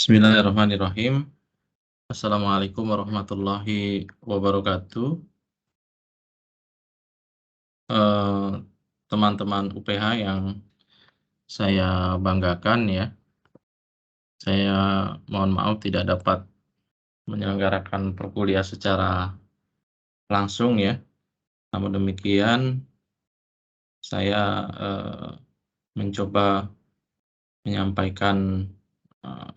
Bismillahirrahmanirrahim. Assalamualaikum warahmatullahi wabarakatuh. Eh, Teman-teman UPH yang saya banggakan ya, saya mohon maaf tidak dapat menyelenggarakan perkuliahan secara langsung ya. Namun demikian, saya mencoba menyampaikan eh,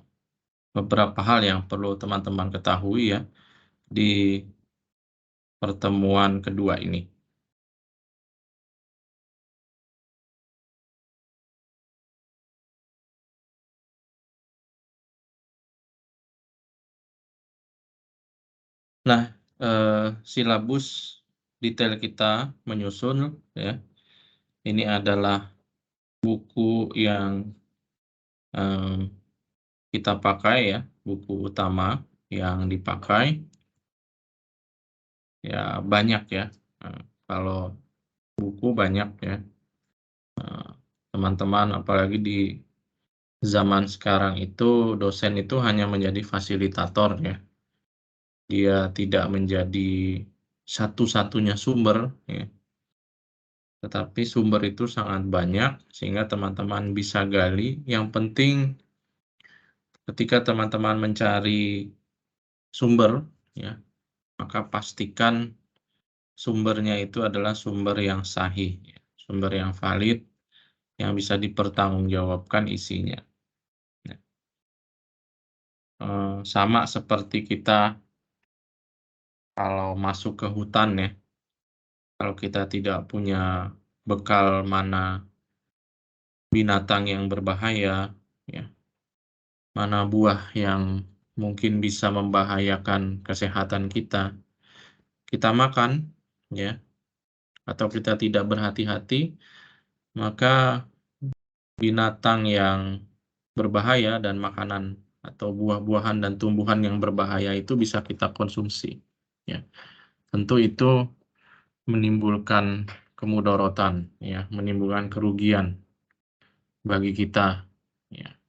beberapa hal yang perlu teman-teman ketahui ya di pertemuan kedua ini. Nah, silabus detail kita menyusun ya. Ini adalah buku yang kita pakai ya, buku utama yang dipakai ya banyak ya. Kalau buku banyak ya, teman-teman apalagi di zaman sekarang itu dosen itu hanya menjadi fasilitator ya. Dia tidak menjadi satu-satunya sumber ya. Tetapi sumber itu sangat banyak sehingga teman-teman bisa gali. Yang penting ketika teman-teman mencari sumber ya, maka pastikan sumbernya itu adalah sumber yang sahih, ya, sumber yang valid, yang bisa dipertanggungjawabkan isinya. Ya. Sama seperti kita kalau masuk ke hutan ya, kalau kita tidak punya bekal mana binatang yang berbahaya, ya, mana buah yang mungkin bisa membahayakan kesehatan kita makan, ya, atau kita tidak berhati-hati, maka binatang yang berbahaya dan makanan atau buah-buahan dan tumbuhan yang berbahaya itu bisa kita konsumsi. Ya, tentu itu menimbulkan kemudorotan, ya, menimbulkan kerugian bagi kita. Ya.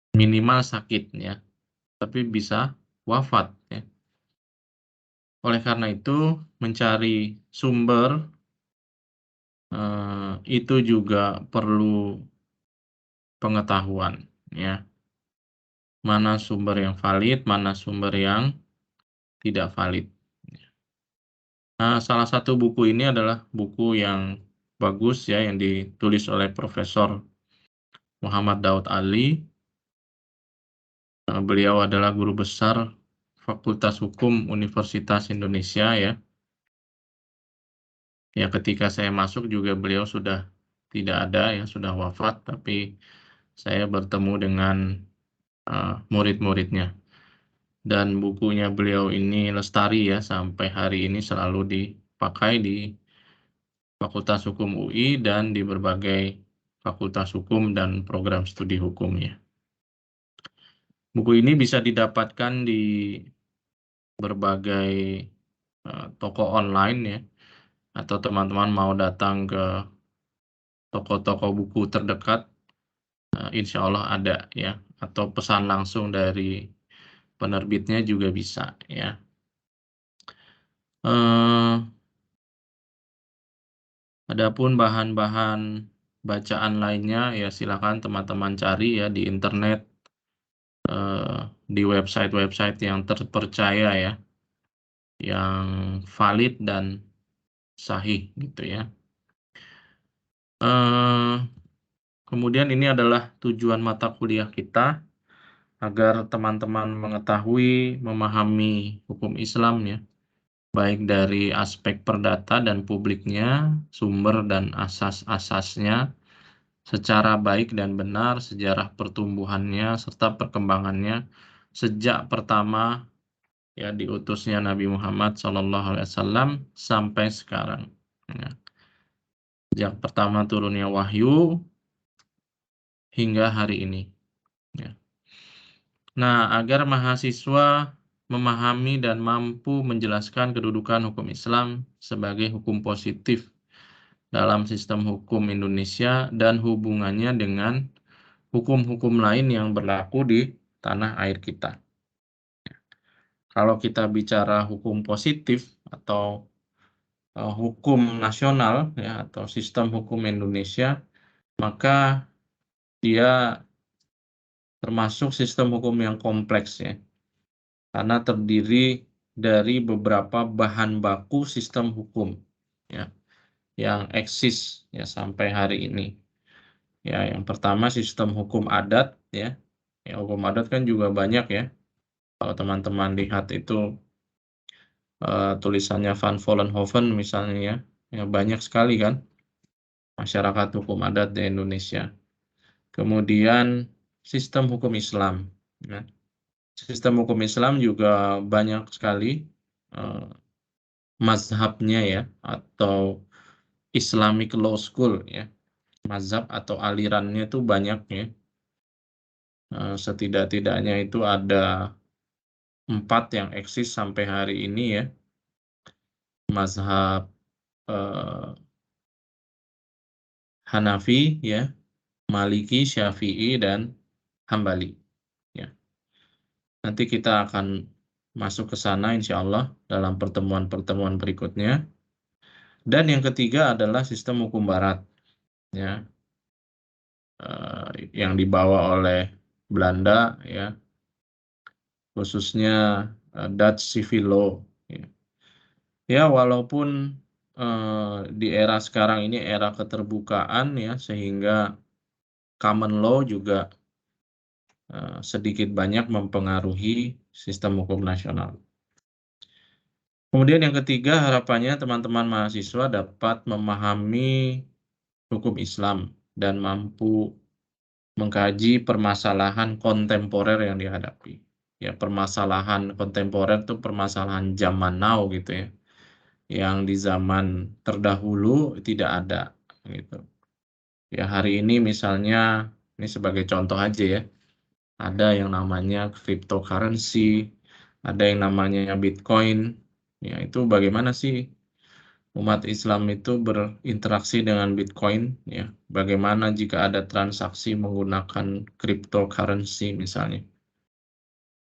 Minimal sakit, ya, tapi bisa wafat. Ya. Oleh karena itu, mencari sumber itu juga perlu pengetahuan, ya. Mana sumber yang valid, mana sumber yang tidak valid. Nah, salah satu buku ini adalah buku yang bagus ya, yang ditulis oleh Profesor Muhammad Daud Ali. Beliau adalah guru besar Fakultas Hukum Universitas Indonesia ya. Ya, ketika saya masuk juga beliau sudah tidak ada ya, sudah wafat, tapi saya bertemu dengan murid-muridnya. Dan bukunya beliau ini lestari ya, sampai hari ini selalu dipakai di Fakultas Hukum UI dan di berbagai fakultas hukum dan program studi hukumnya. Buku ini bisa didapatkan di berbagai toko online ya, atau teman-teman mau datang ke toko-toko buku terdekat, insya Allah ada ya, atau pesan langsung dari penerbitnya juga bisa ya. Adapun bahan-bahan bacaan lainnya ya silakan teman-teman cari ya di internet, di website-website yang terpercaya ya, yang valid dan sahih gitu ya. Kemudian ini adalah tujuan mata kuliah kita agar teman-teman mengetahui, memahami hukum Islam ya, baik dari aspek perdata dan publiknya, sumber dan asas-asasnya, secara baik dan benar, sejarah pertumbuhannya serta perkembangannya sejak pertama ya diutusnya Nabi Muhammad SAW sampai sekarang. Ya. Sejak pertama turunnya wahyu hingga hari ini. Ya. Nah, agar mahasiswa memahami dan mampu menjelaskan kedudukan hukum Islam sebagai hukum positif dalam sistem hukum Indonesia dan hubungannya dengan hukum-hukum lain yang berlaku di tanah air kita. Kalau kita bicara hukum positif atau hukum nasional ya atau sistem hukum Indonesia, maka dia termasuk sistem hukum yang kompleks ya, karena terdiri dari beberapa bahan baku sistem hukum ya yang eksis ya sampai hari ini. Ya, yang pertama sistem hukum adat ya. Ya, hukum adat kan juga banyak ya. Kalau teman-teman lihat itu tulisannya Van Vollenhoven misalnya ya, ya banyak sekali kan masyarakat hukum adat di Indonesia. Kemudian sistem hukum Islam. Ya. Sistem hukum Islam juga banyak sekali eh, mazhabnya ya atau Islamic Law School ya. Mazhab atau alirannya itu banyak ya. Setidak-tidaknya itu ada 4 yang eksis sampai hari ini ya. Mazhab eh, Hanafi ya, Maliki, Syafi'i, dan Hambali ya. Nanti kita akan masuk ke sana insya Allah dalam pertemuan-pertemuan berikutnya. Dan yang ketiga adalah sistem hukum barat ya, yang dibawa oleh Belanda ya, khususnya Dutch Civil Law ya. Ya, walaupun di era sekarang ini era keterbukaan ya, sehingga common law juga sedikit banyak mempengaruhi sistem hukum nasional. Kemudian yang ketiga, harapannya teman-teman mahasiswa dapat memahami hukum Islam dan mampu mengkaji permasalahan kontemporer yang dihadapi. Ya, permasalahan kontemporer itu permasalahan zaman now gitu ya, yang di zaman terdahulu tidak ada gitu. Ya, hari ini misalnya, ini sebagai contoh aja ya, ada yang namanya cryptocurrency, ada yang namanya Bitcoin. Ya, itu bagaimana sih umat Islam itu berinteraksi dengan Bitcoin? Ya, bagaimana jika ada transaksi menggunakan cryptocurrency misalnya?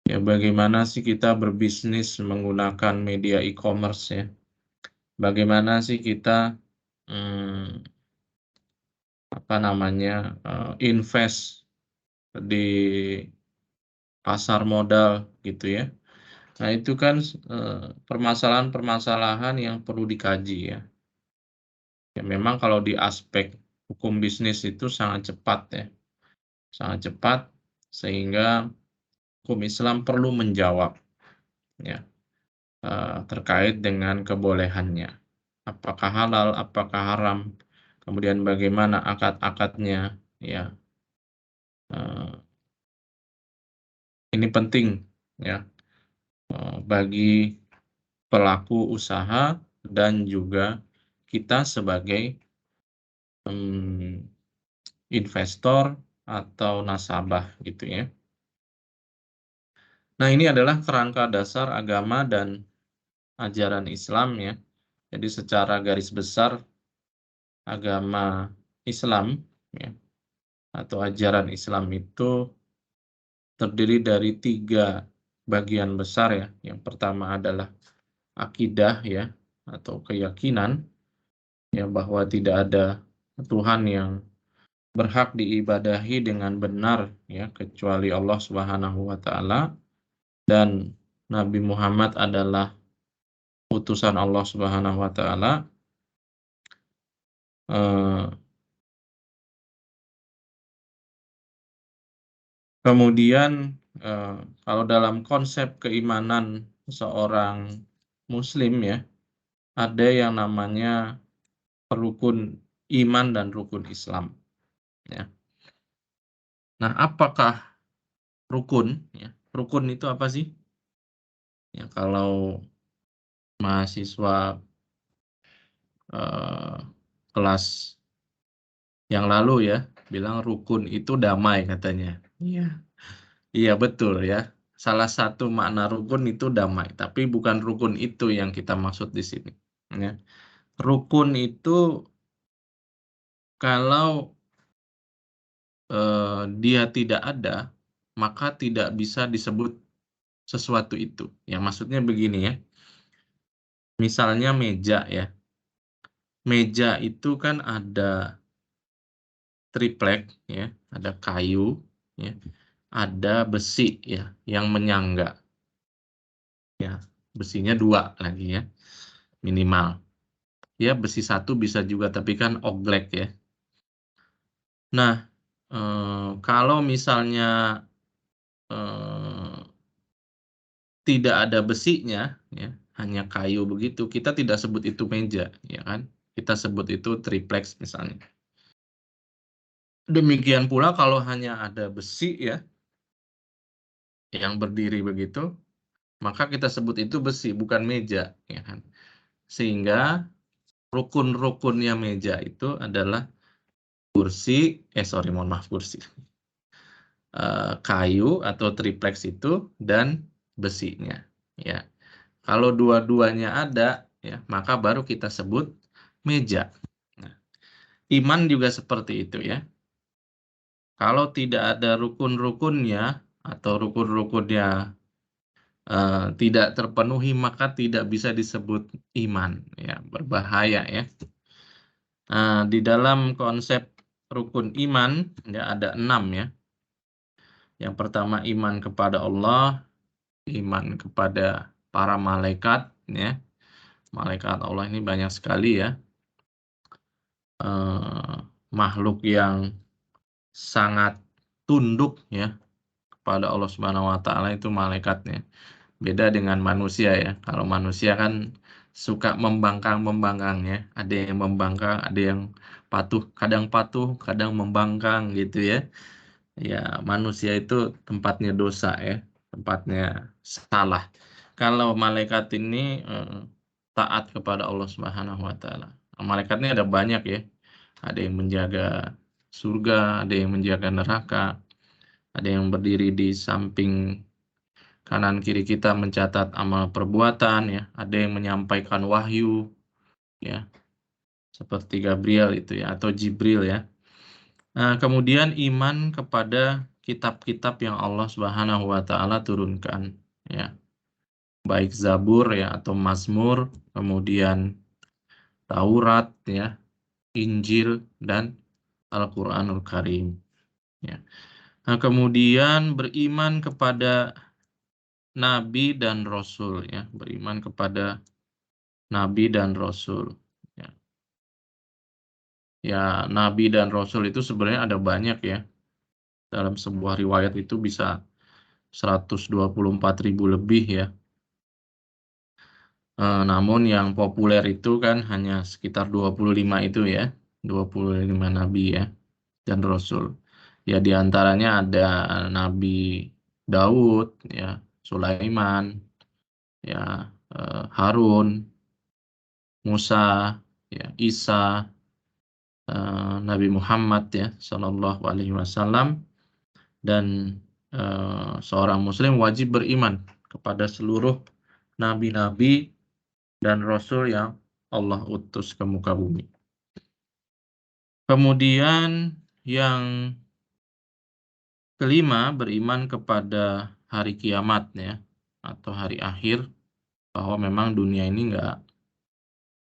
Ya, bagaimana sih kita berbisnis menggunakan media e-commerce ya? Bagaimana sih kita apa namanya invest di pasar modal gitu ya? Nah, itu kan permasalahan-permasalahan yang perlu dikaji ya. Ya, memang kalau di aspek hukum bisnis itu sangat cepat ya, sangat cepat sehingga hukum Islam perlu menjawab ya terkait dengan kebolehannya. Apakah halal, apakah haram, kemudian bagaimana akad-akadnya ya. Eh, ini penting ya bagi pelaku usaha dan juga kita sebagai investor atau nasabah gitu ya. Nah, ini adalah kerangka dasar agama dan ajaran Islam ya. Jadi secara garis besar agama Islam ya, atau ajaran Islam itu terdiri dari 3 bagian besar ya. Yang pertama adalah akidah ya atau keyakinan ya bahwa tidak ada Tuhan yang berhak diibadahi dengan benar ya kecuali Allah Subhanahu wa taala, dan Nabi Muhammad adalah utusan Allah Subhanahu wa taala. Kemudian kalau dalam konsep keimanan seorang muslim ya, ada yang namanya rukun iman dan rukun Islam ya. Nah, apakah rukun ya? Rukun itu apa sih? Ya, kalau mahasiswa eh, kelas yang lalu ya bilang rukun itu damai katanya. Iya. Iya betul ya. Salah satu makna rukun itu damai, tapi bukan rukun itu yang kita maksud di sini. Ya. Rukun itu kalau dia tidak ada, maka tidak bisa disebut sesuatu itu. Ya, maksudnya begini ya. Misalnya meja ya. Meja itu kan ada triplek ya, ada kayu ya, ada besi ya yang menyangga. Ya, besinya 2 lagi ya, minimal. Ya, besi 1 bisa juga, tapi kan oglek ya. Nah, kalau misalnya eh, tidak ada besinya, ya, hanya kayu begitu, kita tidak sebut itu meja, ya kan? Kita sebut itu triplex misalnya. Demikian pula kalau hanya ada besi ya, yang berdiri begitu, maka kita sebut itu besi, bukan meja, ya kan? Sehingga rukun-rukunnya meja itu adalah kursi, mohon maaf, kursi, kayu atau triplex itu dan besinya, ya. Kalau dua-duanya ada, ya, maka baru kita sebut meja. Nah, iman juga seperti itu ya. Kalau tidak ada rukun-rukunnya atau rukun-rukunnya tidak terpenuhi, maka tidak bisa disebut iman, ya, berbahaya ya. Di dalam konsep rukun iman ya ada 6 ya. Yang pertama iman kepada Allah, iman kepada para malaikat ya. Malaikat Allah ini banyak sekali ya. Makhluk yang sangat tunduk ya kepada Allah Subhanahu wa taala itu malaikatnya. Beda dengan manusia ya. Kalau manusia kan suka membangkang-membangkang ya. Ada yang membangkang, ada yang patuh, kadang membangkang gitu ya. Ya, manusia itu tempatnya dosa ya, tempatnya salah. Kalau malaikat ini taat kepada Allah Subhanahu wa taala. Malaikatnya ada banyak ya. Ada yang menjaga surga, ada yang menjaga neraka, ada yang berdiri di samping kanan kiri kita mencatat amal perbuatan ya, ada yang menyampaikan wahyu ya, seperti Gabriel itu ya atau Jibril ya. Nah, kemudian iman kepada kitab-kitab yang Allah Subhanahu wa taala turunkan ya. Baik Zabur ya atau Mazmur, kemudian Taurat ya, Injil dan Al-Qur'anul Karim ya. Nah, kemudian beriman kepada nabi dan rasul ya, beriman kepada nabi dan rasul ya. Ya, nabi dan rasul itu sebenarnya ada banyak ya. Dalam sebuah riwayat itu bisa 124.000 lebih ya. Namun yang populer itu kan hanya sekitar 25 itu ya. 25 nabi ya dan rasul. Ya, di antaranya ada Nabi Daud ya, Sulaiman ya, Harun, Musa ya, Isa, Nabi Muhammad ya Shallallahu alaihi wasallam. Dan seorang muslim wajib beriman kepada seluruh nabi-nabi dan rasul yang Allah utus ke muka bumi. Kemudian yang kelima, beriman kepada hari kiamat ya atau hari akhir, bahwa memang dunia ini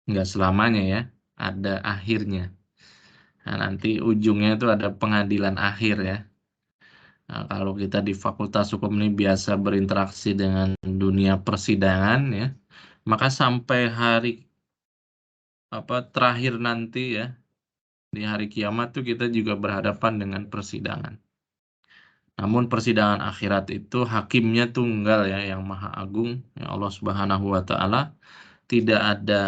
nggak selamanya ya, ada akhirnya. Nah, nanti ujungnya itu ada pengadilan akhir ya. Nah, kalau kita di Fakultas Hukum ini biasa berinteraksi dengan dunia persidangan ya, maka sampai hari terakhir nanti ya, di hari kiamat tuh kita juga berhadapan dengan persidangan. Namun persidangan akhirat itu hakimnya tunggal ya, yang Maha Agung, ya Allah Subhanahu wa taala. Tidak ada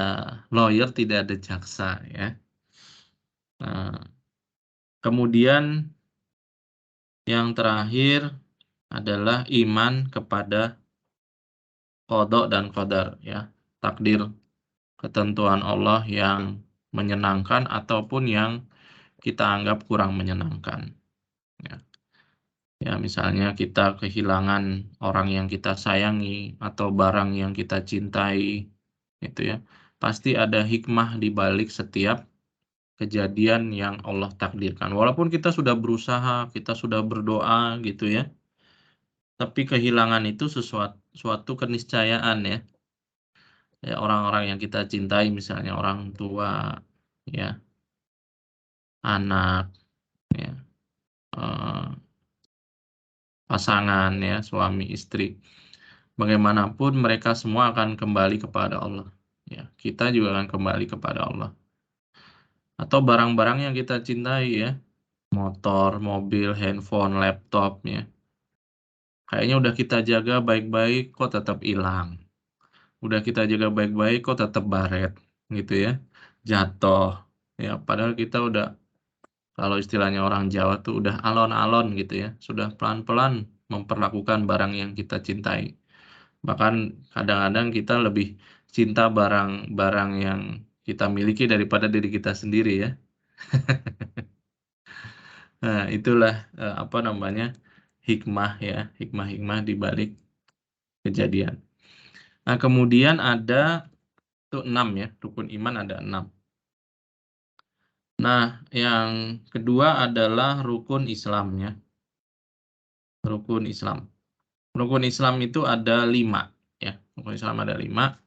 lawyer, tidak ada jaksa ya. Nah, kemudian yang terakhir adalah iman kepada qada dan qadar ya. Takdir, ketentuan Allah yang menyenangkan ataupun yang kita anggap kurang menyenangkan ya. Ya, misalnya kita kehilangan orang yang kita sayangi atau barang yang kita cintai, itu ya. Pasti ada hikmah di balik setiap kejadian yang Allah takdirkan. Walaupun kita sudah berusaha, kita sudah berdoa gitu ya. tapi kehilangan itu suatu keniscayaan ya. Ya, orang-orang yang kita cintai misalnya orang tua, ya, anak, ya, eh, pasangan ya, suami istri. Bagaimanapun mereka semua akan kembali kepada Allah. Ya, kita juga akan kembali kepada Allah. Atau barang-barang yang kita cintai ya, motor, mobil, handphone, laptop ya. Kayaknya udah kita jaga baik-baik kok tetap hilang. Udah kita jaga baik-baik kok tetap baret gitu ya. Jatuh. Ya, padahal kita udah, kalau istilahnya orang Jawa tuh udah alon-alon gitu ya. Sudah pelan-pelan memperlakukan barang yang kita cintai. Bahkan kadang-kadang kita lebih cinta barang-barang yang kita miliki daripada diri kita sendiri ya. Nah, itulah apa namanya? Hikmah ya, hikmah-hikmah di balik kejadian. Nah, kemudian ada tuh 6 ya, rukun iman ada 6. Nah, yang kedua adalah rukun Islam ya. Rukun Islam. Rukun Islam itu ada 5 ya. Rukun Islam ada 5.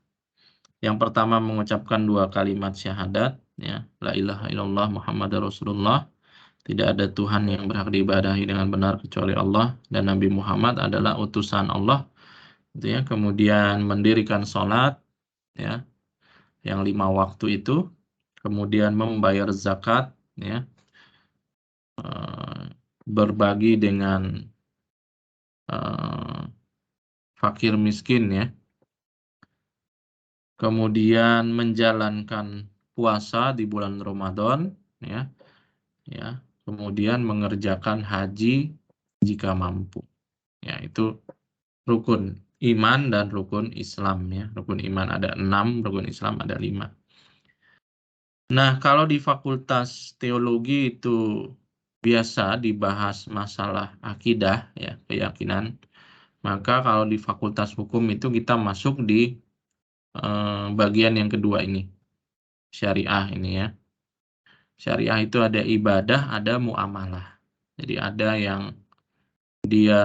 Yang pertama mengucapkan 2 kalimat syahadat ya, la ilaha illallah Muhammadar Rasulullah. Tidak ada Tuhan yang berhak diibadahi dengan benar kecuali Allah dan Nabi Muhammad adalah utusan Allah. Gitu ya. Kemudian mendirikan sholat ya, yang 5 waktu itu. Kemudian membayar zakat ya, berbagi dengan eh, fakir miskin ya. Kemudian menjalankan puasa di bulan Ramadan ya, ya. Kemudian mengerjakan haji jika mampu. Ya, itu rukun iman dan rukun Islam ya. Rukun iman ada 6, rukun Islam ada 5. Nah, kalau di Fakultas Teologi itu biasa dibahas masalah akidah ya, keyakinan. Maka kalau di Fakultas Hukum itu kita masuk di bagian yang kedua ini, syariah ini ya. Syariah itu ada ibadah, ada muamalah. Jadi ada yang dia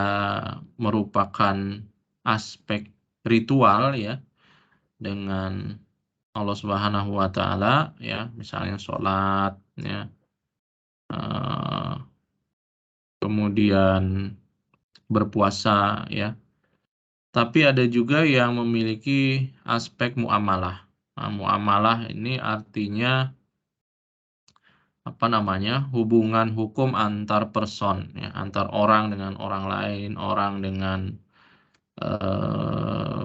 merupakan aspek ritual ya, dengan Allah Subhanahu wa taala ya, misalnya sholat ya, kemudian berpuasa ya. Tapi ada juga yang memiliki aspek muamalah. Nah, muamalah ini artinya apa namanya? Hubungan hukum antar person ya, antar orang dengan orang lain, orang dengan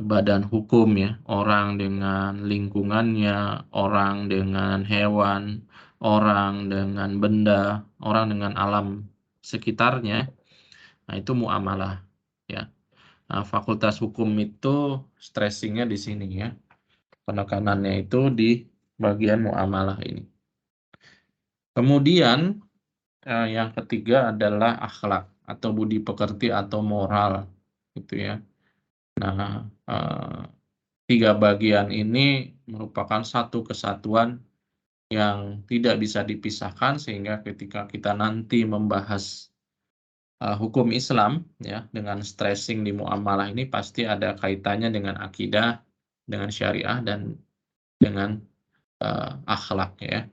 badan hukum ya, orang dengan lingkungannya, orang dengan hewan, orang dengan benda, orang dengan alam sekitarnya. Nah, itu muamalah ya. Nah, Fakultas Hukum itu stressingnya di sini ya. Penekanannya itu di bagian muamalah ini. Kemudian yang ketiga adalah akhlak atau budi pekerti atau moral gitu ya. Nah, tiga bagian ini merupakan satu kesatuan yang tidak bisa dipisahkan, sehingga ketika kita nanti membahas hukum Islam ya, dengan stressing di muamalah ini pasti ada kaitannya dengan akidah, dengan syariah, dan dengan akhlak ya.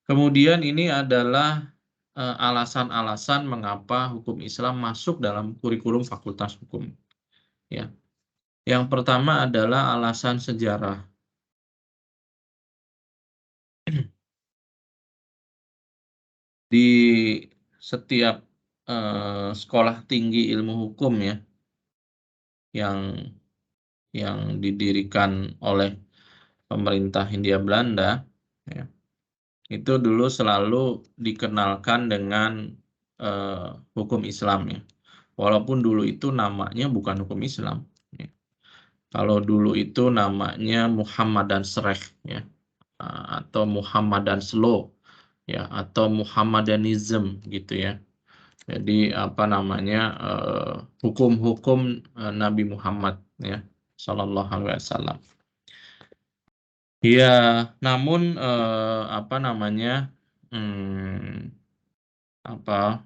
Kemudian ini adalah alasan-alasan mengapa hukum Islam masuk dalam kurikulum Fakultas Hukum ya. Yang pertama adalah alasan sejarah. Di setiap sekolah tinggi ilmu hukum ya, yang didirikan oleh pemerintah Hindia Belanda ya, itu dulu selalu dikenalkan dengan hukum Islam ya. Walaupun dulu itu namanya bukan hukum Islam ya. Kalau dulu itu namanya Muhammadan Sreh ya, atau Muhammadan Law ya, atau Muhammadanism gitu ya. Jadi apa namanya, hukum-hukum Nabi Muhammad ya, Sallallahu Alaihi Wasallam. Ya, namun apa namanya, apa,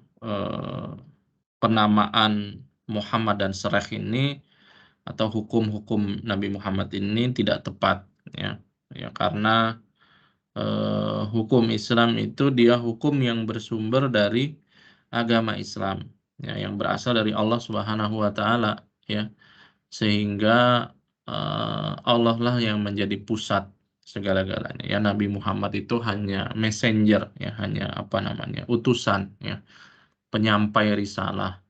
penamaan Muhammad dan Syrah ini atau hukum-hukum Nabi Muhammad ini tidak tepat, ya. Ya, karena hukum Islam itu dia hukum yang bersumber dari agama Islam, ya, yang berasal dari Allah Subhanahu wa taala, ya. Sehingga Allah lah yang menjadi pusat segala-galanya. Ya, Nabi Muhammad itu hanya messenger, ya, hanya apa namanya? Utusan, ya, penyampai risalah.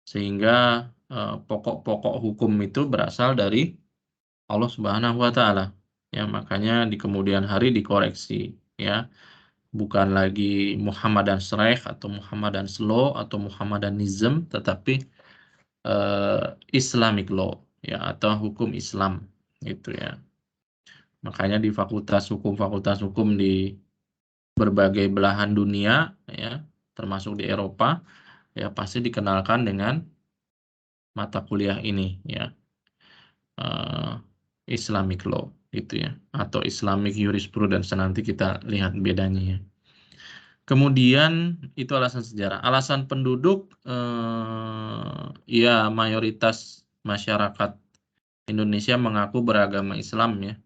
Sehingga pokok-pokok hukum itu berasal dari Allah Subhanahu wa taala. Ya, makanya di kemudian hari dikoreksi, ya. Bukan lagi Muhammadan Syrah atau Muhammadan Slow atau Muhammadanism, tetapi Islamic law, ya, atau hukum Islam gitu, ya. Makanya di fakultas hukum di berbagai belahan dunia, ya, termasuk di Eropa, ya, pasti dikenalkan dengan mata kuliah ini, ya, eh, Islamic law gitu, ya, atau Islamic jurisprudence. Nanti kita lihat bedanya, ya. Kemudian itu alasan sejarah. Alasan penduduk, ya, mayoritas masyarakat Indonesia mengaku beragama Islam, ya.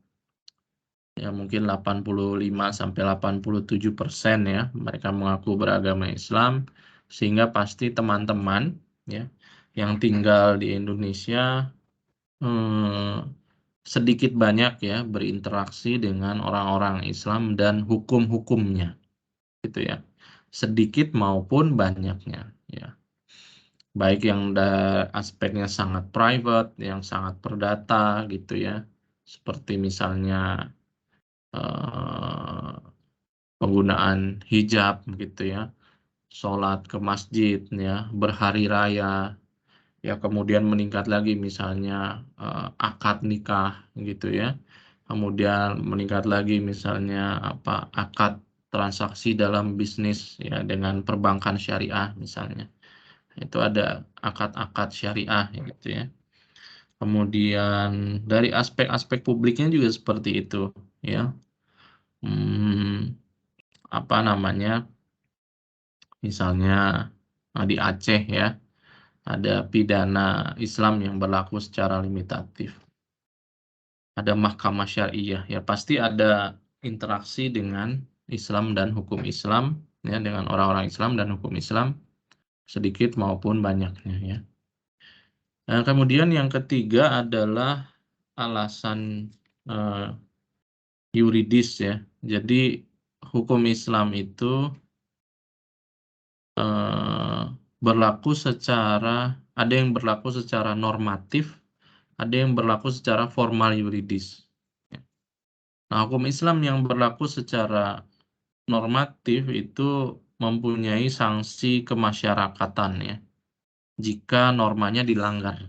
Ya, mungkin 85-87%, ya, mereka mengaku beragama Islam, sehingga pasti teman-teman, ya, yang tinggal di Indonesia sedikit banyak, ya, berinteraksi dengan orang-orang Islam dan hukum-hukumnya, gitu, ya. Sedikit maupun banyaknya, ya. Baik yang aspeknya sangat private, yang sangat perdata, gitu, ya. Seperti misalnya penggunaan hijab, gitu, ya, sholat ke masjid, ya, berhari raya, ya, kemudian meningkat lagi misalnya akad nikah, gitu, ya. Kemudian meningkat lagi misalnya akad transaksi dalam bisnis, ya, dengan perbankan syariah misalnya. Itu ada akad-akad syariah, gitu, ya. Kemudian dari aspek-aspek publiknya juga seperti itu, ya. Apa namanya? Misalnya di Aceh, ya, ada pidana Islam yang berlaku secara limitatif. Ada mahkamah syariah, ya, pasti ada interaksi dengan Islam dan hukum Islam, ya, dengan orang-orang Islam dan hukum Islam, sedikit maupun banyaknya, ya. Nah, kemudian yang ketiga adalah alasan yuridis, ya. Jadi hukum Islam itu ada yang berlaku secara normatif, ada yang berlaku secara formal yuridis. Nah, hukum Islam yang berlaku secara normatif itu mempunyai sanksi kemasyarakatan, ya, jika normanya dilanggar.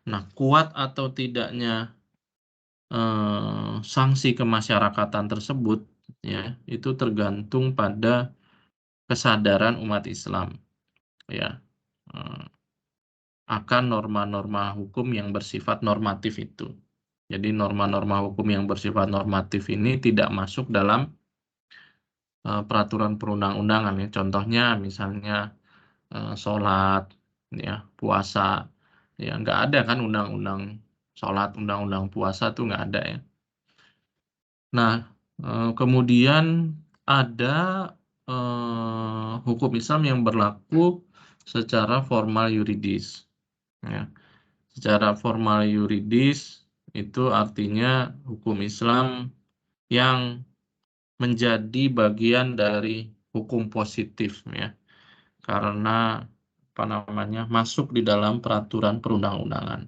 Nah, kuat atau tidaknya sanksi kemasyarakatan tersebut, ya, itu tergantung pada kesadaran umat Islam, ya, akan norma-norma hukum yang bersifat normatif itu. Jadi norma-norma hukum yang bersifat normatif ini tidak masuk dalam peraturan perundang-undangan, ya. Contohnya misalnya sholat, ya, puasa, ya, nggak ada kan undang-undang sholat, undang-undang puasa tuh nggak ada, ya. Nah, kemudian ada hukum Islam yang berlaku secara formal yuridis, ya. Secara formal yuridis itu artinya hukum Islam yang menjadi bagian dari hukum positif, ya, karena masuk di dalam peraturan perundang-undangan.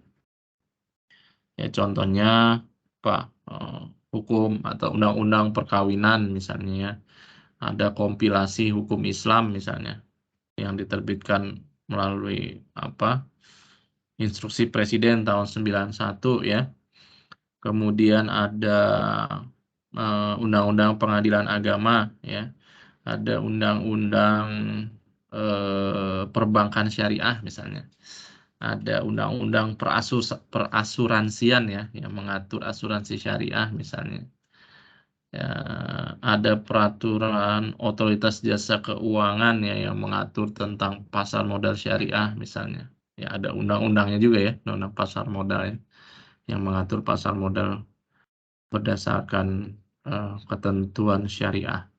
Ya, contohnya hukum atau undang-undang perkawinan misalnya, ya. Ada kompilasi hukum Islam misalnya yang diterbitkan melalui instruksi Presiden tahun 91, ya. Kemudian ada undang-undang pengadilan agama, ya. Ada undang-undang perbankan syariah misalnya. Ada undang-undang perasuransian, ya, yang mengatur asuransi syariah misalnya. Ya, ada peraturan otoritas jasa keuangan ya yang mengatur tentang pasar modal syariah misalnya. Ya, ada undang-undangnya juga ya, undang-undang pasar modal ya, yang mengatur pasar modal berdasarkan ketentuan syariah.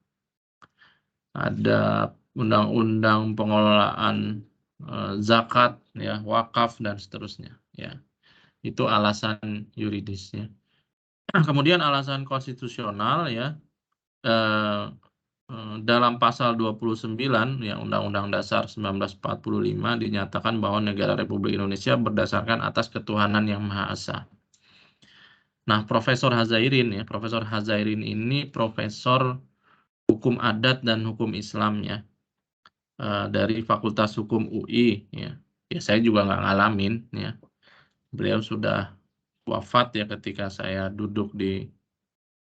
Ada undang-undang pengelolaan zakat ya, wakaf dan seterusnya ya. Itu alasan yuridisnya. Kemudian alasan konstitusional ya, dalam pasal 29 ya Undang-Undang Dasar 1945 dinyatakan bahwa negara Republik Indonesia berdasarkan atas ketuhanan yang Maha Esa. Nah, Profesor Hazairin ini profesor hukum adat dan hukum Islam ya, dari Fakultas Hukum UI ya. Ya, saya juga nggak ngalamin ya. Beliau sudah wafat ya ketika saya duduk di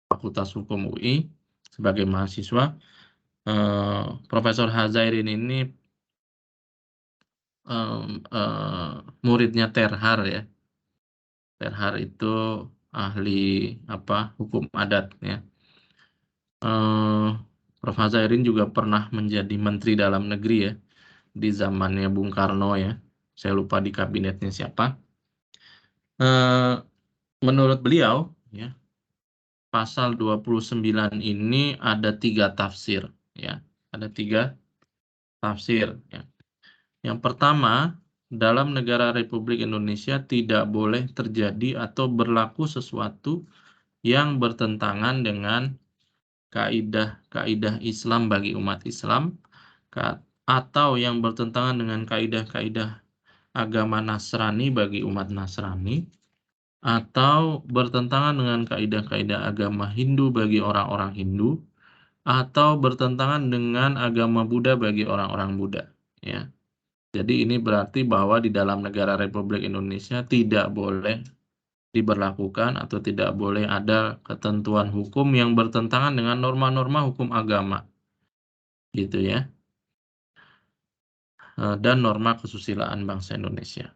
Fakultas Hukum UI sebagai mahasiswa. Profesor Hazairin ini muridnya Terhar ya. Terhar itu ahli hukum adat ya. Prof. Hazairin juga pernah menjadi Menteri Dalam Negeri ya di zamannya Bung Karno ya. Saya lupa di kabinetnya siapa. Menurut beliau ya, pasal 29 ini ada 3 tafsir ya. Ada 3 tafsir ya. Yang pertama, dalam negara Republik Indonesia tidak boleh terjadi atau berlaku sesuatu yang bertentangan dengan kaidah-kaidah Islam bagi umat Islam atau yang bertentangan dengan kaidah-kaidah agama Nasrani bagi umat Nasrani atau bertentangan dengan kaidah-kaidah agama Hindu bagi orang-orang Hindu atau bertentangan dengan agama Buddha bagi orang-orang Buddha ya. Jadi ini berarti bahwa di dalam negara Republik Indonesia tidak boleh diberlakukan atau tidak boleh ada ketentuan hukum yang bertentangan dengan norma-norma hukum agama, gitu ya, dan norma kesusilaan bangsa Indonesia.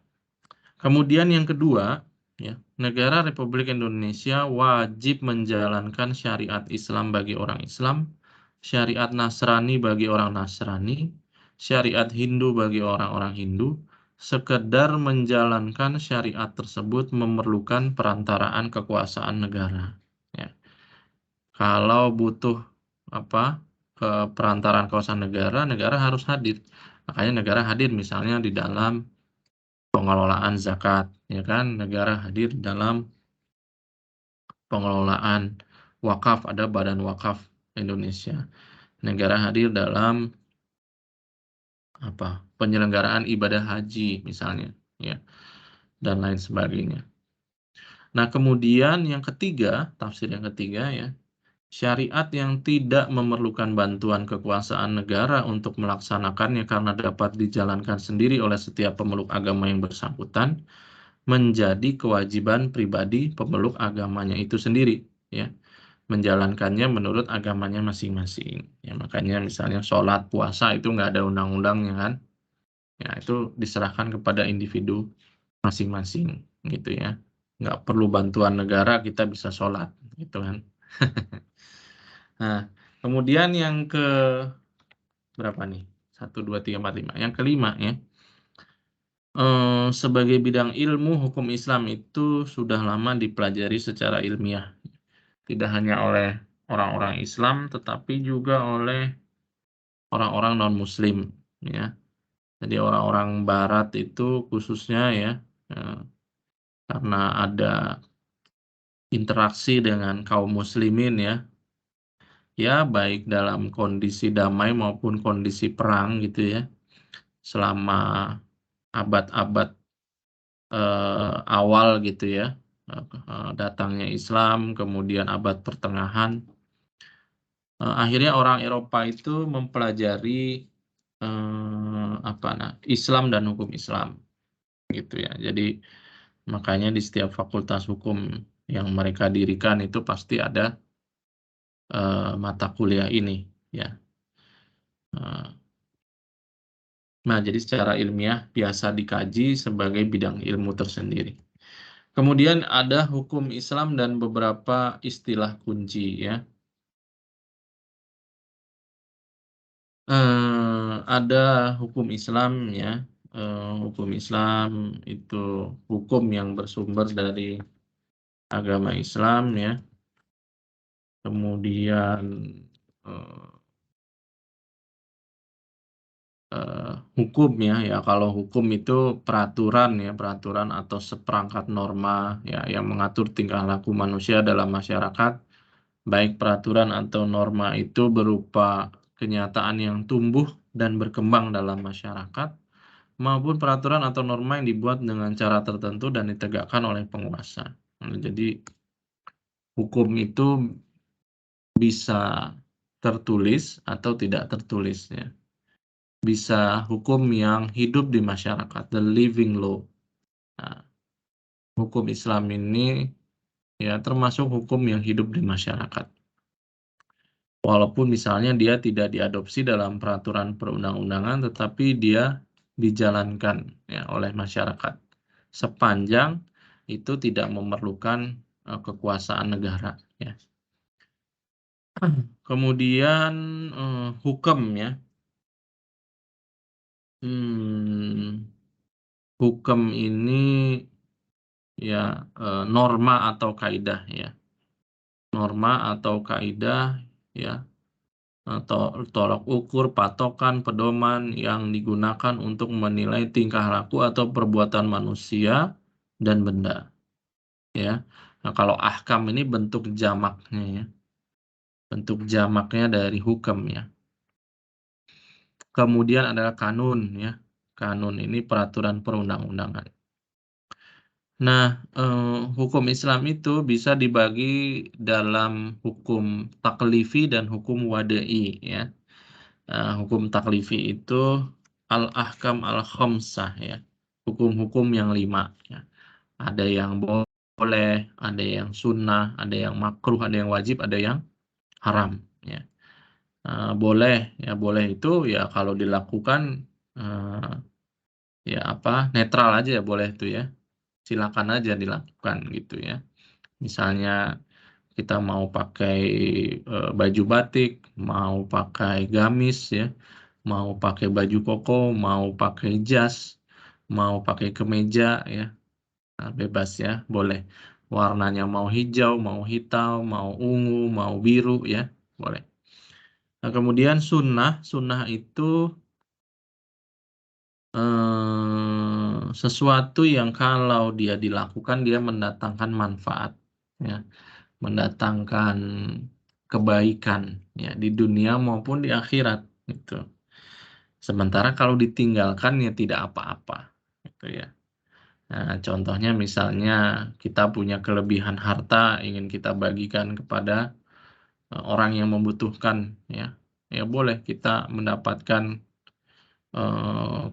Kemudian yang kedua, ya, negara Republik Indonesia wajib menjalankan syariat Islam bagi orang Islam, syariat Nasrani bagi orang Nasrani, syariat Hindu bagi orang-orang Hindu. Sekedar menjalankan syariat tersebut memerlukan perantaraan kekuasaan negara. Ya. Kalau butuh perantaraan kekuasaan negara, negara harus hadir. Makanya negara hadir misalnya di dalam pengelolaan zakat, ya kan? Negara hadir dalam pengelolaan wakaf, ada Badan Wakaf Indonesia. Negara hadir dalam penyelenggaraan ibadah haji misalnya, ya, dan lain sebagainya. Nah, kemudian yang ketiga, tafsir yang ketiga ya, syariat yang tidak memerlukan bantuan kekuasaan negara untuk melaksanakannya karena dapat dijalankan sendiri oleh setiap pemeluk agama yang bersangkutan menjadi kewajiban pribadi pemeluk agamanya itu sendiri ya, menjalankannya menurut agamanya masing-masing ya. Makanya misalnya sholat, puasa itu nggak ada undang-undangnya kan ya, itu diserahkan kepada individu masing-masing gitu ya, nggak perlu bantuan negara, kita bisa sholat gitu kan. Nah, kemudian yang ke berapa nih? 1, 2, 3, 4, 5. Yang kelima ya, sebagai bidang ilmu, hukum Islam itu sudah lama dipelajari secara ilmiah. Tidak hanya oleh orang-orang Islam, tetapi juga oleh orang-orang non-Muslim. Ya. Jadi orang-orang Barat itu khususnya ya, karena ada interaksi dengan kaum Muslimin ya baik dalam kondisi damai maupun kondisi perang gitu ya, selama abad-abad awal gitu ya, datangnya Islam, kemudian abad pertengahan, akhirnya orang Eropa itu mempelajari Islam dan hukum Islam gitu ya. Jadi makanya di setiap fakultas hukum yang mereka dirikan itu pasti ada mata kuliah ini ya. Nah, jadi secara ilmiah biasa dikaji sebagai bidang ilmu tersendiri. Kemudian ada hukum Islam dan beberapa istilah kunci ya. Ada hukum Islam ya, hukum Islam itu hukum yang bersumber dari agama Islam ya. Kemudian, eee hukum ya, kalau hukum itu peraturan ya, peraturan atau seperangkat norma ya, yang mengatur tingkah laku manusia dalam masyarakat, baik peraturan atau norma itu berupa kenyataan yang tumbuh dan berkembang dalam masyarakat, maupun peraturan atau norma yang dibuat dengan cara tertentu dan ditegakkan oleh penguasa. Jadi hukum itu bisa tertulis atau tidak tertulis ya. Bisa hukum yang hidup di masyarakat, the living law. Nah, hukum Islam ini ya termasuk hukum yang hidup di masyarakat. Walaupun misalnya dia tidak diadopsi dalam peraturan perundang-undangan, tetapi dia dijalankan ya oleh masyarakat. Sepanjang itu tidak memerlukan kekuasaan negara ya. Kemudian hukum ya. Hmm, Hukum ini ya, norma atau kaidah ya. Norma atau kaidah ya, atau tolak ukur, patokan, pedoman yang digunakan untuk menilai tingkah laku atau perbuatan manusia dan benda, ya. Nah, kalau ahkam ini bentuk jamaknya ya, bentuk jamaknya dari hukum ya. Kemudian adalah kanun ya, kanun ini peraturan perundang-undangan. Nah, hukum Islam itu bisa dibagi dalam hukum taklifi dan hukum wadai ya. Hukum taklifi itu al-ahkam al-khamsah ya, hukum-hukum yang 5 ya. Ada yang boleh, ada yang sunnah, ada yang makruh, ada yang wajib, ada yang haram ya. Boleh ya, boleh itu ya kalau dilakukan, eee, ya netral aja ya boleh itu ya. Silakan aja dilakukan gitu ya. Misalnya kita mau pakai, baju batik, mau pakai gamis ya, mau pakai baju koko, mau pakai jas, mau pakai kemeja ya, bebas ya, boleh. Warnanya mau hijau, mau hitam, mau ungu, mau biru ya, boleh. Nah, kemudian sunnah, sunnah itu sesuatu yang kalau dia dilakukan dia mendatangkan manfaat ya, mendatangkan kebaikan ya di dunia maupun di akhirat gitu. Sementara kalau ditinggalkan ya tidak apa-apa gitu ya. Nah, contohnya misalnya kita punya kelebihan harta ingin kita bagikan kepada orang yang membutuhkan ya. Ya boleh kita mendapatkan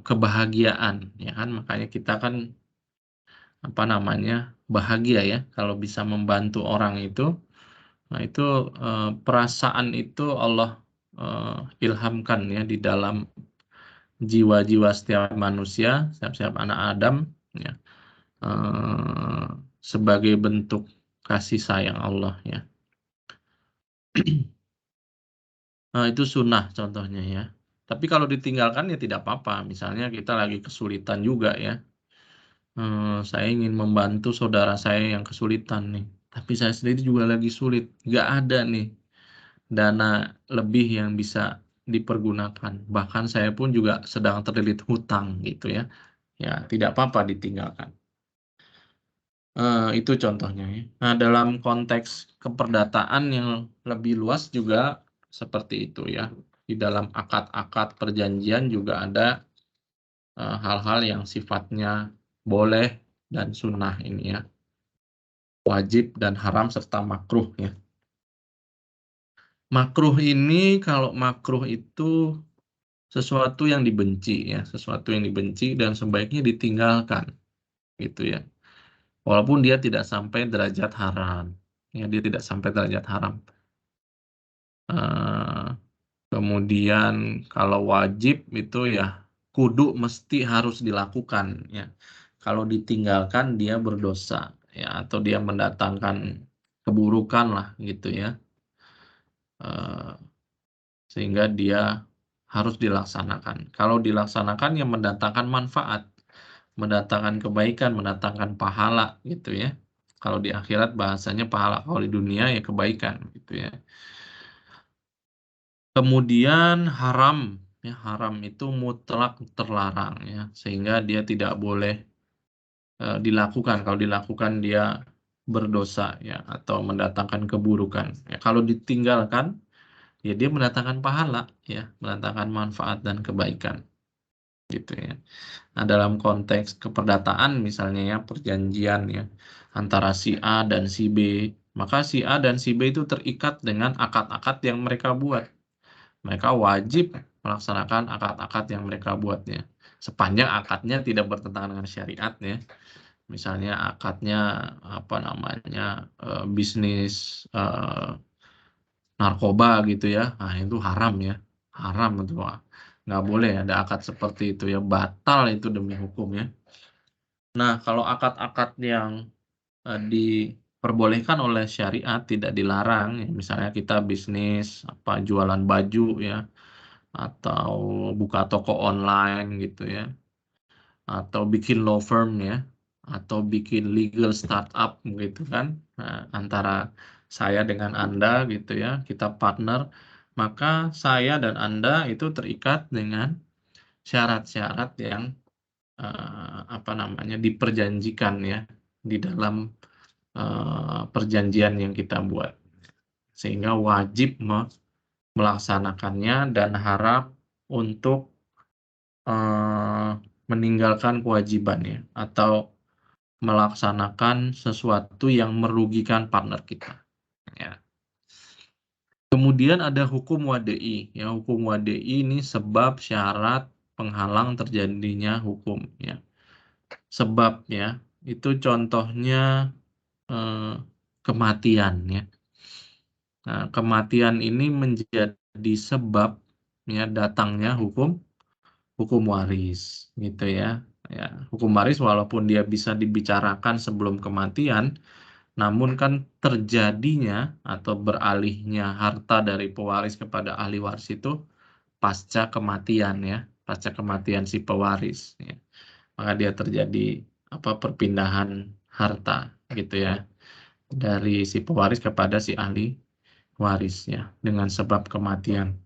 kebahagiaan ya kan, makanya kita kan bahagia ya kalau bisa membantu orang itu. Nah itu, perasaan itu Allah, ilhamkan ya di dalam jiwa-jiwa setiap manusia, setiap anak Adam ya, eee, sebagai bentuk kasih sayang Allah ya. Itu sunnah contohnya ya. Tapi kalau ditinggalkan ya tidak apa-apa, misalnya kita lagi kesulitan juga ya, saya ingin membantu saudara saya yang kesulitan nih, tapi saya sendiri juga lagi sulit, nggak ada nih dana lebih yang bisa dipergunakan, bahkan saya pun juga sedang terlilit hutang gitu ya, ya tidak apa-apa ditinggalkan. Itu contohnya ya. Nah, dalam konteks keperdataan yang lebih luas juga seperti itu ya. Di dalam akad-akad perjanjian juga ada, hal-hal yang sifatnya boleh dan sunnah ini ya, wajib dan haram serta makruh ya. Makruh ini kalau makruh itu sesuatu yang dibenci ya, sesuatu yang dibenci dan sebaiknya ditinggalkan gitu ya. Walaupun dia tidak sampai derajat haram, ya dia tidak sampai derajat haram. Eee, Kemudian kalau wajib itu ya kudu mesti harus dilakukan ya. Kalau ditinggalkan dia berdosa ya atau dia mendatangkan keburukan lah gitu ya, eee, sehingga dia harus dilaksanakan. Kalau dilaksanakan yang mendatangkan manfaat, mendatangkan kebaikan, mendatangkan pahala gitu ya. Kalau di akhirat bahasanya pahala, kalau di dunia ya kebaikan gitu ya. Kemudian haram, ya haram itu mutlak terlarang ya, sehingga dia tidak boleh dilakukan. Kalau dilakukan dia berdosa ya atau mendatangkan keburukan. Ya, kalau ditinggalkan ya dia mendatangkan pahala ya, mendatangkan manfaat dan kebaikan gitu ya. Nah, dalam konteks keperdataan misalnya ya, perjanjian ya antara si A dan si B, maka si A dan si B itu terikat dengan akad-akad yang mereka buat. Mereka wajib melaksanakan akad-akad yang mereka buatnya. Sepanjang akadnya tidak bertentangan dengan syariat ya. Misalnya akadnya apa namanya bisnis narkoba gitu ya, nah itu haram ya, haram itu Pak. Nggak boleh ada akad seperti itu ya, batal itu demi hukum ya. Nah kalau akad-akad yang diperbolehkan oleh syariat tidak dilarang, ya, misalnya kita bisnis apa jualan baju ya, atau buka toko online gitu ya, atau bikin law firm ya, atau bikin legal startup gitu kan. Nah, antara saya dengan Anda gitu ya, kita partner, maka saya dan Anda itu terikat dengan syarat-syarat yang apa namanya diperjanjikan ya di dalam perjanjian yang kita buat. Sehingga wajib melaksanakannya dan harap untuk meninggalkan kewajibannya atau melaksanakan sesuatu yang merugikan partner kita. Ya. Kemudian ada hukum wada'i. Ya, hukum wada'i ini sebab syarat penghalang terjadinya hukum. Ya. Sebab ya, itu contohnya kematian. Ya. Nah, kematian ini menjadi sebab ya datangnya hukum waris, gitu ya. Ya, hukum waris walaupun dia bisa dibicarakan sebelum kematian, namun kan terjadinya atau beralihnya harta dari pewaris kepada ahli waris itu pasca kematian ya, pasca kematian si pewaris ya. Maka dia terjadi apa perpindahan harta gitu ya dari si pewaris kepada si ahli warisnya dengan sebab kematian.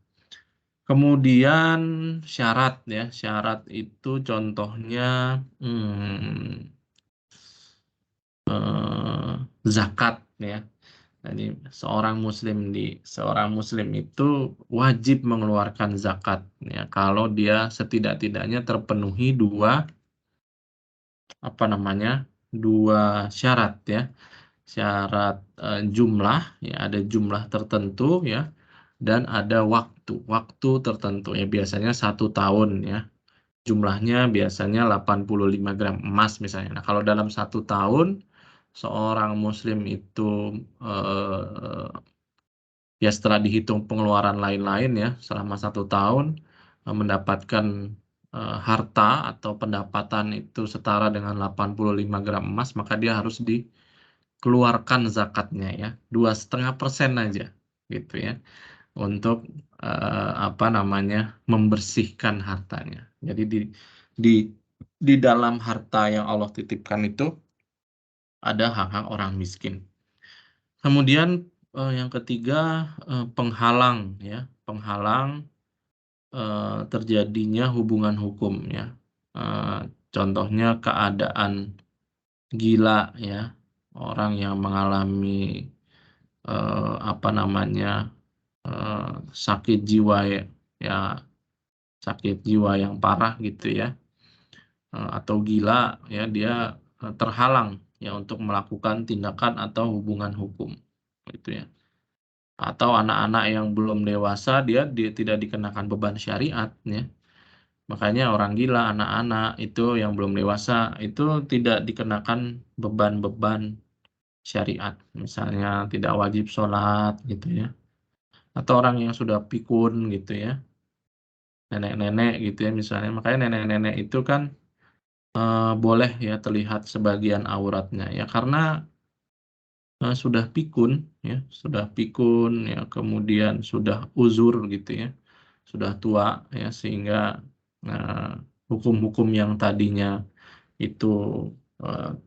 Kemudian syarat ya, syarat itu contohnya zakat ya. Jadi seorang muslim itu wajib mengeluarkan zakat ya kalau dia setidak-tidaknya terpenuhi dua syarat ya. Syarat jumlah ya, ada jumlah tertentu ya, dan ada waktu tertentu ya, biasanya 1 tahun ya, jumlahnya biasanya 85 gram emas misalnya. Nah kalau dalam 1 tahun seorang muslim itu eh, ya setelah dihitung pengeluaran lain-lain ya selama 1 tahun mendapatkan harta atau pendapatan itu setara dengan 85 gram emas, maka dia harus dikeluarkan zakatnya ya 2,5% aja gitu ya, untuk apa namanya membersihkan hartanya. Jadi di di dalam harta yang Allah titipkan itu ada hak-hak orang miskin. Kemudian yang ketiga penghalang ya, penghalang terjadinya hubungan hukum ya. Contohnya keadaan gila ya, orang yang mengalami apa namanya sakit jiwa ya, sakit jiwa yang parah gitu ya, atau gila ya, dia terhalang ya untuk melakukan tindakan atau hubungan hukum gitu ya. Atau anak-anak yang belum dewasa dia tidak dikenakan beban syariat ya. Makanya orang gila, anak-anak itu yang belum dewasa itu tidak dikenakan beban-beban syariat. Misalnya tidak wajib sholat gitu ya. Atau orang yang sudah pikun gitu ya. Nenek-nenek gitu ya misalnya. Makanya nenek-nenek itu kan boleh ya terlihat sebagian auratnya ya, karena sudah pikun ya, sudah pikun ya, kemudian sudah uzur gitu ya. sudah tua ya, sehingga hukum-hukum yang tadinya itu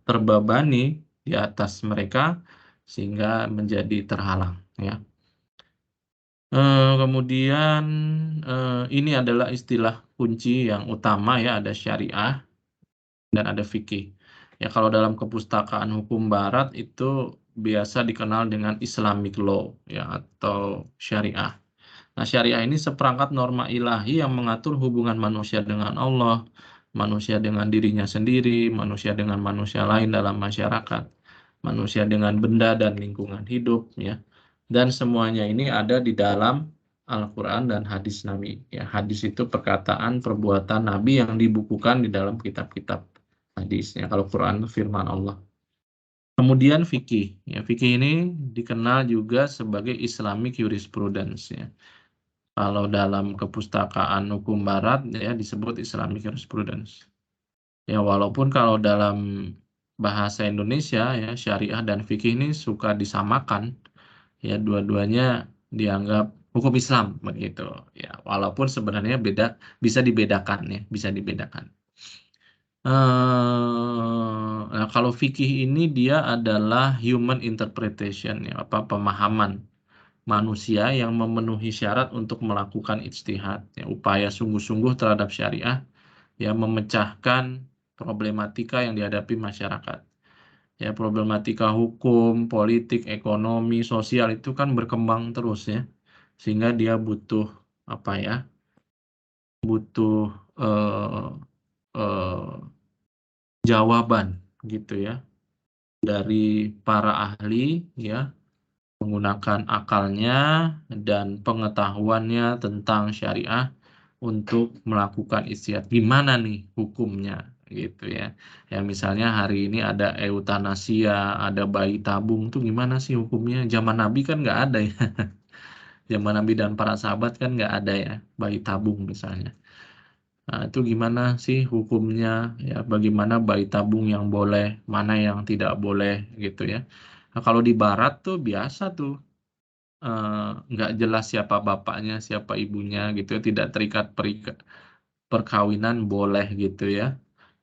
terbebani di atas mereka sehingga menjadi terhalang ya. Kemudian ini adalah istilah kunci yang utama ya, ada syariah dan ada fikih. Ya, kalau dalam kepustakaan hukum barat itu biasa dikenal dengan Islamic law ya, atau syariah. Nah, syariah ini seperangkat norma ilahi yang mengatur hubungan manusia dengan Allah, manusia dengan dirinya sendiri, manusia dengan manusia lain dalam masyarakat, manusia dengan benda dan lingkungan hidup ya. Dan semuanya ini ada di dalam Al-Quran dan hadis Nabi. Ya, hadis itu perkataan perbuatan Nabi yang dibukukan di dalam kitab-kitab hadisnya. Kalau Quran itu firman Allah. Kemudian fikih. Ya, fikih ini dikenal juga sebagai Islamic jurisprudence ya. Kalau dalam kepustakaan hukum barat ya disebut Islamic jurisprudence. Ya, walaupun kalau dalam bahasa Indonesia ya syariah dan fikih ini suka disamakan ya, dua-duanya dianggap hukum Islam begitu ya, walaupun sebenarnya bisa dibedakan ya, bisa dibedakan. Nah, kalau fikih ini dia adalah human interpretation ya, pemahaman manusia yang memenuhi syarat untuk melakukan ijtihad ya, upaya sungguh-sungguh terhadap syariah ya, memecahkan problematika yang dihadapi masyarakat. Ya, problematika hukum, politik, ekonomi, sosial itu kan berkembang terus ya. Sehingga dia butuh apa ya? Butuh eh, eh, jawaban gitu ya dari para ahli ya, menggunakan akalnya dan pengetahuannya tentang syariah untuk melakukan ijtihad. Gimana nih hukumnya gitu ya. Ya misalnya hari ini ada eutanasia, ada bayi tabung tuh gimana sih hukumnya? Zaman Nabi kan nggak ada ya. Zaman Nabi dan para sahabat kan nggak ada ya bayi tabung misalnya. Nah, itu gimana sih hukumnya? Ya, bagaimana bayi tabung yang boleh, mana yang tidak boleh gitu ya. Nah, kalau di Barat tuh biasa tuh nggak jelas siapa bapaknya, siapa ibunya gitu ya, tidak terikat perkawinan boleh gitu ya.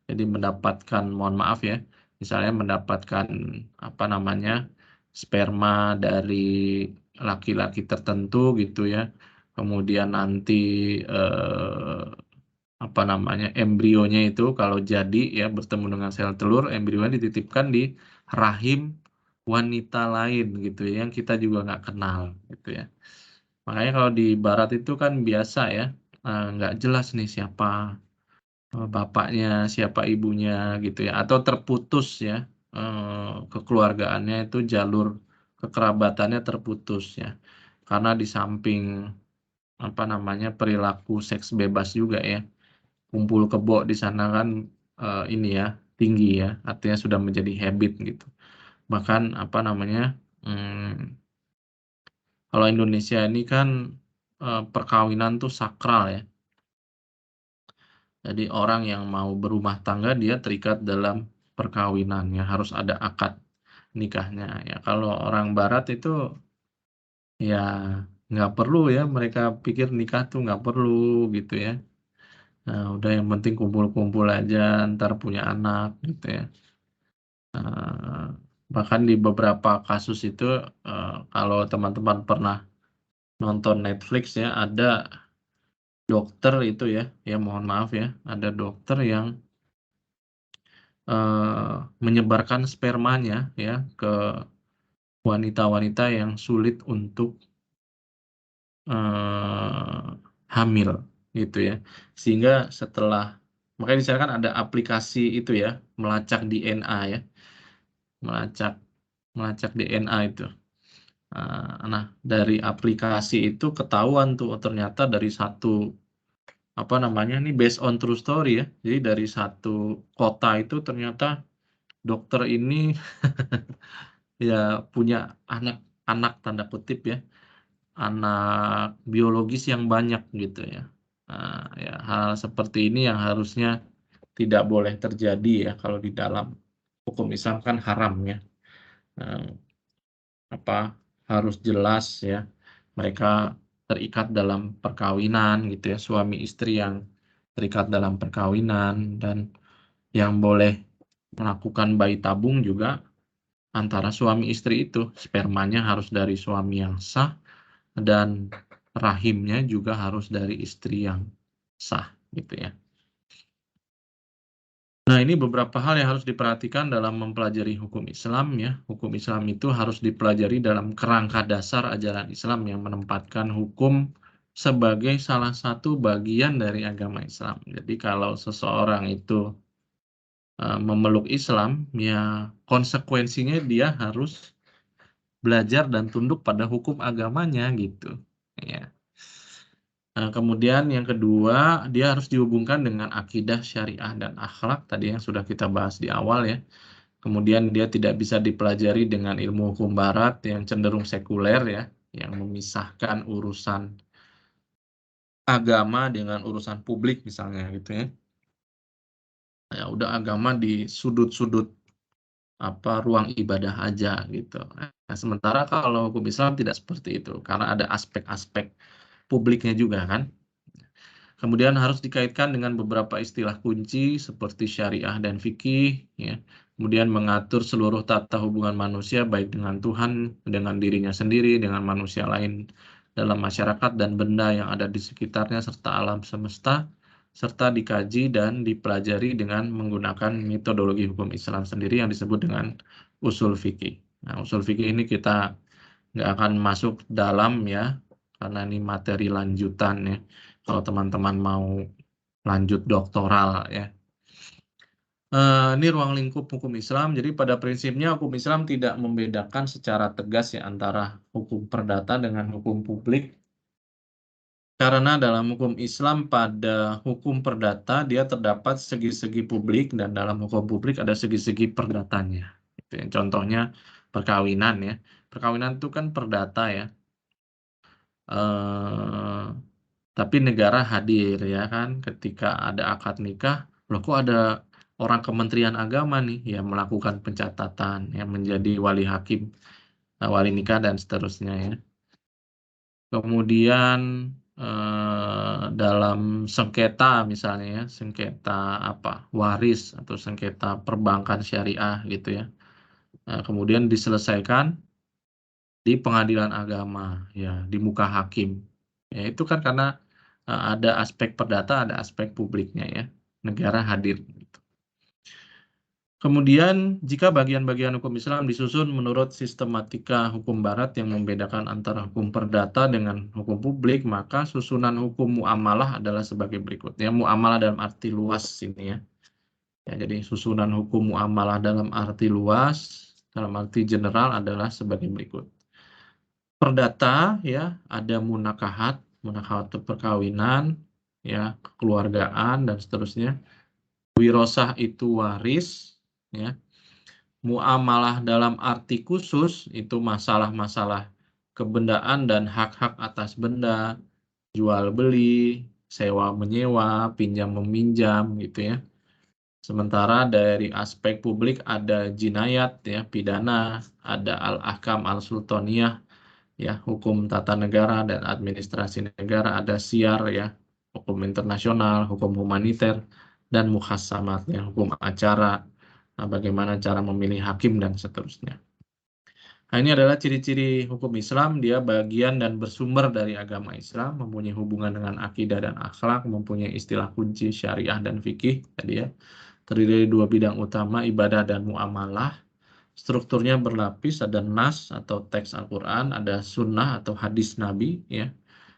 Jadi mendapatkan, mohon maaf ya, misalnya mendapatkan apa namanya sperma dari laki-laki tertentu gitu ya. Kemudian nanti eh, apa namanya embrionya itu kalau jadi ya bertemu dengan sel telur, embrionya dititipkan di rahim wanita lain gitu ya, yang kita juga nggak kenal gitu ya. Makanya kalau di barat itu kan biasa ya, nggak jelas nih siapa bapaknya, siapa ibunya gitu ya, atau terputus ya, kekeluargaannya itu jalur kekerabatannya terputus ya, karena di samping apa namanya perilaku seks bebas juga ya, kumpul kebo di sana kan ini ya tinggi ya, artinya sudah menjadi habit gitu. Bahkan apa namanya, kalau Indonesia ini kan perkawinan tuh sakral ya. Jadi orang yang mau berumah tangga dia terikat dalam perkawinan ya, harus ada akad nikahnya ya. Kalau orang Barat itu ya nggak perlu ya, mereka pikir nikah tuh nggak perlu gitu ya. Nah, udah yang penting kumpul-kumpul aja, ntar punya anak gitu ya. Eh, Bahkan di beberapa kasus itu kalau teman-teman pernah nonton Netflix ya, ada dokter itu ya, ya mohon maaf ya, ada dokter yang menyebarkan spermanya ya ke wanita-wanita yang sulit untuk hamil gitu ya. Sehingga setelah, makanya di sana kan ada aplikasi itu ya, melacak DNA ya, melacak melacak DNA itu. Nah, dari aplikasi itu ketahuan tuh ternyata dari satu apa namanya ini based on true story ya. Jadi dari satu kota itu ternyata dokter ini ya punya anak-anak tanda kutip ya, anak biologis yang banyak gitu ya. Ya hal seperti ini yang harusnya tidak boleh terjadi ya, kalau di dalam hukum Islam kan haram ya. Nah, apa harus jelas ya, mereka terikat dalam perkawinan gitu ya, suami istri yang terikat dalam perkawinan, dan yang boleh melakukan bayi tabung juga antara suami istri itu. Spermanya harus dari suami yang sah dan rahimnya juga harus dari istri yang sah gitu ya. Nah, ini beberapa hal yang harus diperhatikan dalam mempelajari hukum Islam ya. Hukum Islam itu harus dipelajari dalam kerangka dasar ajaran Islam yang menempatkan hukum sebagai salah satu bagian dari agama Islam. Jadi kalau seseorang itu memeluk Islam, ya konsekuensinya dia harus belajar dan tunduk pada hukum agamanya gitu. Ya. Nah, kemudian yang kedua, dia harus dihubungkan dengan akidah, syariah, dan akhlak tadi yang sudah kita bahas di awal ya. Kemudian dia tidak bisa dipelajari dengan ilmu hukum barat yang cenderung sekuler ya, yang memisahkan urusan agama dengan urusan publik misalnya gitu ya. Ya udah agama di sudut-sudut ruang ibadah aja gitu. Nah, sementara kalau hukum Islam tidak seperti itu karena ada aspek-aspek publiknya juga kan. Kemudian harus dikaitkan dengan beberapa istilah kunci seperti syariah dan fikih, ya. Kemudian mengatur seluruh tata hubungan manusia baik dengan Tuhan, dengan dirinya sendiri, dengan manusia lain dalam masyarakat dan benda yang ada di sekitarnya serta alam semesta, serta dikaji dan dipelajari dengan menggunakan metodologi hukum Islam sendiri yang disebut dengan usul fikih. Nah, usul fikih ini kita nggak akan masuk dalam ya, karena ini materi lanjutan ya. Kalau teman-teman mau lanjut doktoral ya. Ini ruang lingkup hukum Islam. Jadi pada prinsipnya hukum Islam tidak membedakan secara tegas ya antara hukum perdata dengan hukum publik. Karena dalam hukum Islam pada hukum perdata dia terdapat segi-segi publik dan dalam hukum publik ada segi-segi perdatanya. Gitu ya. Contohnya perkawinan ya. Perkawinan itu kan perdata ya. Eh, tapi negara hadir ya kan ketika ada akad nikah, loh kok ada orang Kementerian Agama nih yang melakukan pencatatan yang menjadi wali hakim, wali nikah dan seterusnya ya. Kemudian dalam sengketa misalnya ya, sengketa waris atau sengketa perbankan syariah gitu ya. Kemudian diselesaikan di pengadilan agama ya, di muka hakim. Ya itu kan karena ada aspek perdata, ada aspek publiknya ya. Negara hadir. Kemudian, jika bagian-bagian hukum Islam disusun menurut sistematika hukum Barat yang membedakan antara hukum perdata dengan hukum publik, maka susunan hukum muamalah adalah sebagai berikut. Ya, muamalah dalam arti luas ini ya. Ya, jadi susunan hukum muamalah dalam arti luas, dalam arti general adalah sebagai berikut. Perdata ya, ada munakahat itu perkawinan, ya, kekeluargaan dan seterusnya. Wirosah itu waris, ya. Muamalah dalam arti khusus itu masalah-masalah kebendaan dan hak-hak atas benda, jual beli, sewa menyewa, pinjam meminjam gitu ya. Sementara dari aspek publik ada jinayat ya, pidana, ada al-ahkam al-sultaniyah ya, hukum tata negara dan administrasi negara, ada siar ya, hukum internasional, hukum humaniter, dan muhassamat ya, hukum acara, bagaimana cara memilih hakim dan seterusnya. Nah, ini adalah ciri-ciri hukum Islam, dia bagian dan bersumber dari agama Islam, mempunyai hubungan dengan akidah dan akhlak, mempunyai istilah kunci syariah dan fikih tadi ya. Terdiri dari dua bidang utama, ibadah dan muamalah. Strukturnya berlapis, ada nas atau teks Al-Quran, ada sunnah atau hadis Nabi, ya.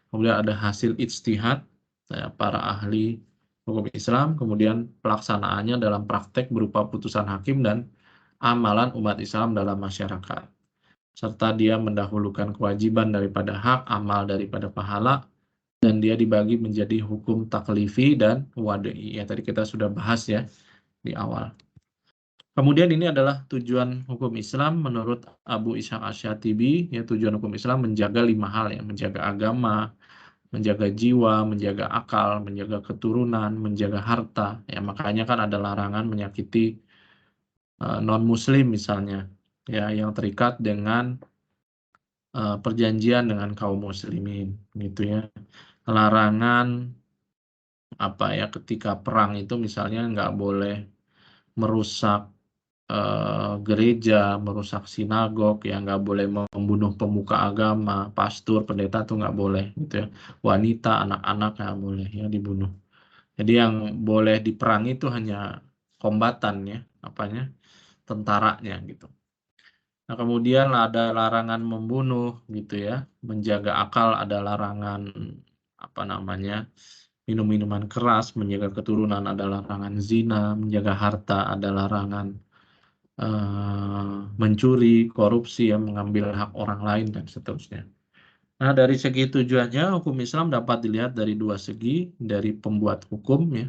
Kemudian ada hasil ijtihad ya, para ahli hukum Islam, kemudian pelaksanaannya dalam praktek berupa putusan hakim dan amalan umat Islam dalam masyarakat. Serta dia mendahulukan kewajiban daripada hak, amal daripada pahala, dan dia dibagi menjadi hukum taklifi dan wada'i. Ya, tadi kita sudah bahas ya di awal. Kemudian ini adalah tujuan hukum Islam menurut Abu Ishaq Asy-Syatibi, ya tujuan hukum Islam menjaga 5 hal ya, menjaga agama, menjaga jiwa, menjaga akal, menjaga keturunan, menjaga harta. Ya makanya kan ada larangan menyakiti non-muslim misalnya, ya yang terikat dengan perjanjian dengan kaum muslimin, gitu ya. Larangan ketika perang itu misalnya nggak boleh merusak gereja, merusak sinagog, ya nggak boleh membunuh pemuka agama, pastor, pendeta tuh nggak boleh, gitu ya. Wanita, anak-anak nggak boleh ya dibunuh. Jadi yang boleh diperangi itu hanya kombatan ya, tentaranya gitu. Nah, kemudian ada larangan membunuh gitu ya, menjaga akal ada larangan minum minuman keras, menjaga keturunan ada larangan zina, menjaga harta ada larangan mencuri, korupsi, ya, mengambil hak orang lain dan seterusnya. Nah, dari segi tujuannya, hukum Islam dapat dilihat dari dua segi, dari pembuat hukum ya,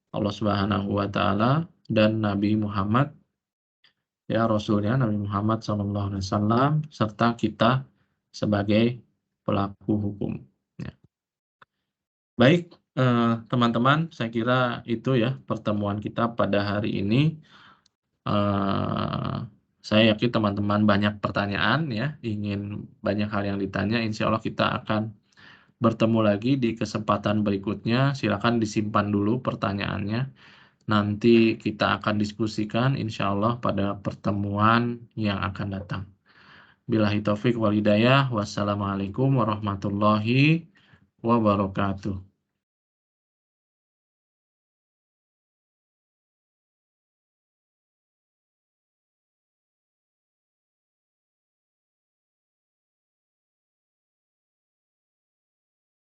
Allah Subhanahu wa taala, dan Nabi Muhammad ya, Rasulnya Nabi Muhammad SAW, serta kita sebagai pelaku hukum ya. Baik, teman-teman, saya kira itu ya pertemuan kita pada hari ini. Eh, saya yakin teman-teman banyak pertanyaan ya, ingin banyak hal yang ditanya. Insya Allah kita akan bertemu lagi di kesempatan berikutnya. Silakan disimpan dulu pertanyaannya. Nanti kita akan diskusikan insya Allah pada pertemuan yang akan datang. Billahi taufik wal hidayah. Wassalamualaikum warahmatullahi wabarakatuh.